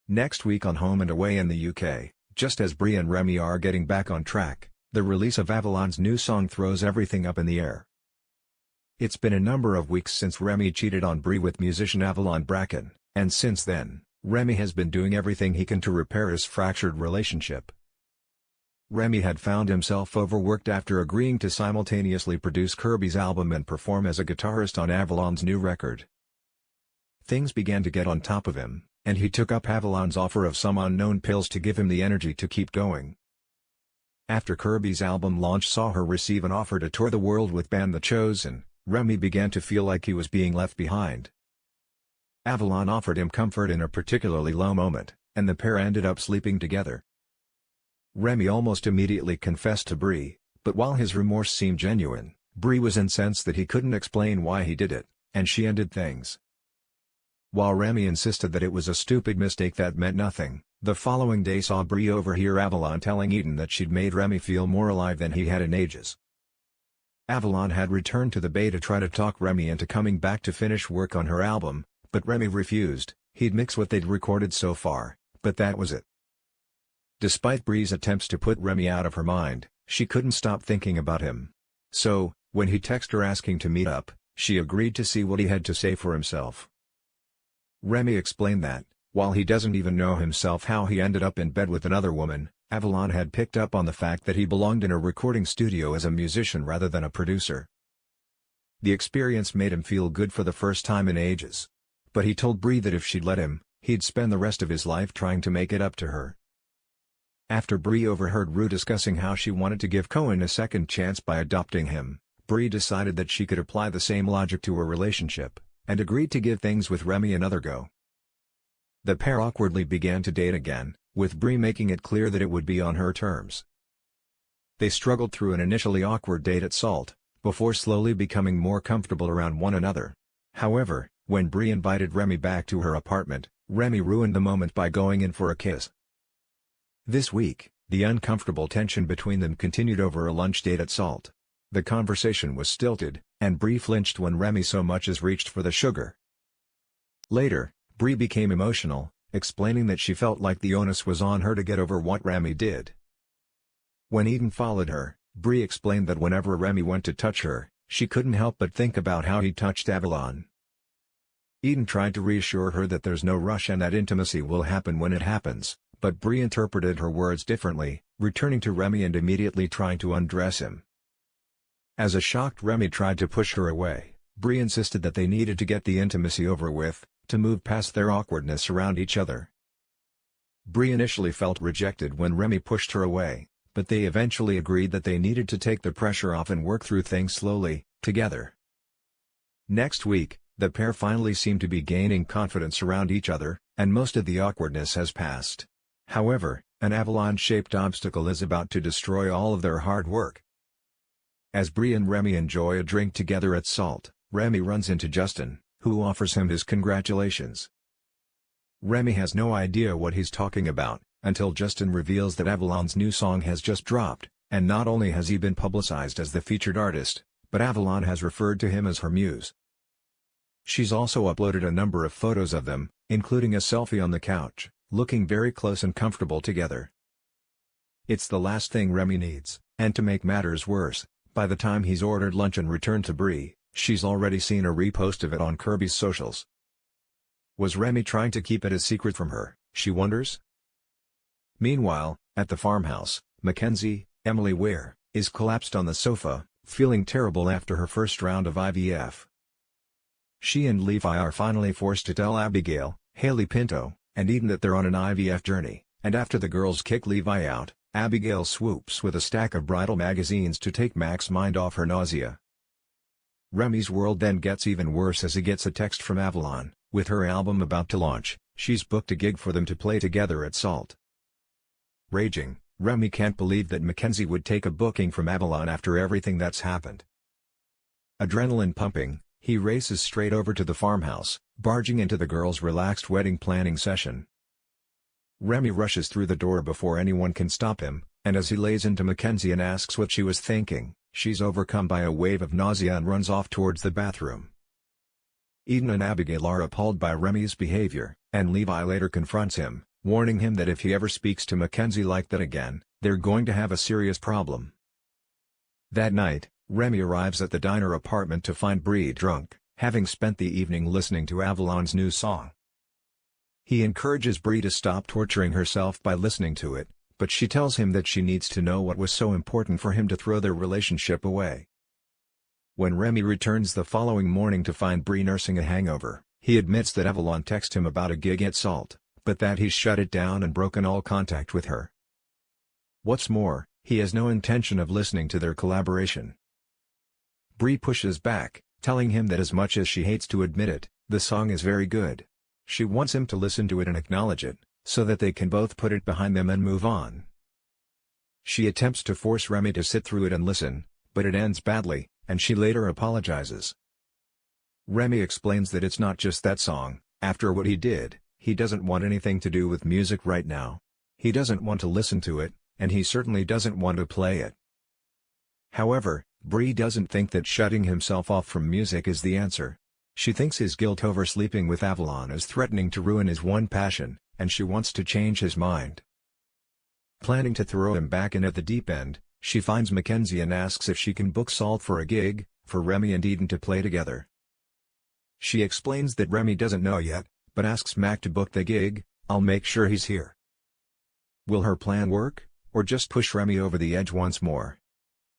Next week on Home and Away in the UK, just as Bree and Remi are getting back on track, the release of Avalon's new song throws everything up in the air. It's been a number of weeks since Remi cheated on Bree with musician Avalon Bracken, and since then, Remi has been doing everything he can to repair his fractured relationship. Remi had found himself overworked after agreeing to simultaneously produce Kirby's album and perform as a guitarist on Avalon's new record. Things began to get on top of him, and he took up Avalon's offer of some unknown pills to give him the energy to keep going. After Kirby's album launch saw her receive an offer to tour the world with band The Chosen, Remi began to feel like he was being left behind. Avalon offered him comfort in a particularly low moment, and the pair ended up sleeping together. Remi almost immediately confessed to Bree, but while his remorse seemed genuine, Bree was incensed that he couldn't explain why he did it, and she ended things. While Remi insisted that it was a stupid mistake that meant nothing, the following day saw Bree overhear Avalon telling Eden that she'd made Remi feel more alive than he had in ages. Avalon had returned to the Bay to try to talk Remi into coming back to finish work on her album, but Remi refused. He'd mix what they'd recorded so far, but that was it. Despite Bree's attempts to put Remi out of her mind, she couldn't stop thinking about him. So, when he texted her asking to meet up, she agreed to see what he had to say for himself. Remi explained that, while he doesn't even know himself how he ended up in bed with another woman, Avalon had picked up on the fact that he belonged in a recording studio as a musician rather than a producer. The experience made him feel good for the first time in ages. But he told Bree that if she'd let him, he'd spend the rest of his life trying to make it up to her. After Bree overheard Rue discussing how she wanted to give Cohen a second chance by adopting him, Bree decided that she could apply the same logic to her relationship, and agreed to give things with Remi another go. The pair awkwardly began to date again, with Bree making it clear that it would be on her terms. They struggled through an initially awkward date at Salt, before slowly becoming more comfortable around one another. However, when Bree invited Remi back to her apartment, Remi ruined the moment by going in for a kiss. This week, the uncomfortable tension between them continued over a lunch date at Salt. The conversation was stilted, and Bree flinched when Remi so much as reached for the sugar. Later, Bree became emotional, explaining that she felt like the onus was on her to get over what Remi did. When Eden followed her, Bree explained that whenever Remi went to touch her, she couldn't help but think about how he touched Avalon. Eden tried to reassure her that there's no rush and that intimacy will happen when it happens, but Bree interpreted her words differently, returning to Remi and immediately trying to undress him. As a shocked Remi tried to push her away, Bree insisted that they needed to get the intimacy over with, to move past their awkwardness around each other. Bree initially felt rejected when Remi pushed her away, but they eventually agreed that they needed to take the pressure off and work through things slowly, together. Next week, the pair finally seem to be gaining confidence around each other, and most of the awkwardness has passed. However, an avalanche-shaped obstacle is about to destroy all of their hard work. As Bree and Remi enjoy a drink together at Salt, Remi runs into Justin, who offers him his congratulations. Remi has no idea what he's talking about, until Justin reveals that Avalon's new song has just dropped, and not only has he been publicized as the featured artist, but Avalon has referred to him as her muse. She's also uploaded a number of photos of them, including a selfie on the couch, looking very close and comfortable together. It's the last thing Remi needs, and to make matters worse, by the time he's ordered lunch and returned to Bree, she's already seen a repost of it on Kirby's socials. Was Remi trying to keep it a secret from her, she wonders? Meanwhile, at the farmhouse, Mackenzie, Emily Ware, is collapsed on the sofa, feeling terrible after her first round of IVF. She and Levi are finally forced to tell Abigail, Haley Pinto, and Eden that they're on an IVF journey, and after the girls kick Levi out, Abigail swoops with a stack of bridal magazines to take Mac's mind off her nausea. Remi's world then gets even worse as he gets a text from Avalon. With her album about to launch, she's booked a gig for them to play together at Salt. Raging, Remi can't believe that Mackenzie would take a booking from Avalon after everything that's happened. Adrenaline pumping, he races straight over to the farmhouse, barging into the girls' relaxed wedding planning session. Remi rushes through the door before anyone can stop him, and as he lays into Mackenzie and asks what she was thinking, she's overcome by a wave of nausea and runs off towards the bathroom. Eden and Abigail are appalled by Remi's behavior, and Levi later confronts him, warning him that if he ever speaks to Mackenzie like that again, they're going to have a serious problem. That night, Remi arrives at the diner apartment to find Bree drunk, having spent the evening listening to Avalon's new song. He encourages Bree to stop torturing herself by listening to it, but she tells him that she needs to know what was so important for him to throw their relationship away. When Remi returns the following morning to find Bree nursing a hangover, he admits that Avalon texted him about a gig at Salt, but that he's shut it down and broken all contact with her. What's more, he has no intention of listening to their collaboration. Bree pushes back, telling him that as much as she hates to admit it, the song is very good. She wants him to listen to it and acknowledge it, so that they can both put it behind them and move on. She attempts to force Remi to sit through it and listen, but it ends badly, and she later apologizes. Remi explains that it's not just that song. After what he did, he doesn't want anything to do with music right now. He doesn't want to listen to it, and he certainly doesn't want to play it. However, Bree doesn't think that shutting himself off from music is the answer. She thinks his guilt over sleeping with Avalon is threatening to ruin his one passion, and she wants to change his mind. Planning to throw him back in at the deep end, she finds Mackenzie and asks if she can book Salt for a gig, for Remi and Eden to play together. She explains that Remi doesn't know yet, but asks Mac to book the gig. "I'll make sure he's here." Will her plan work, or just push Remi over the edge once more?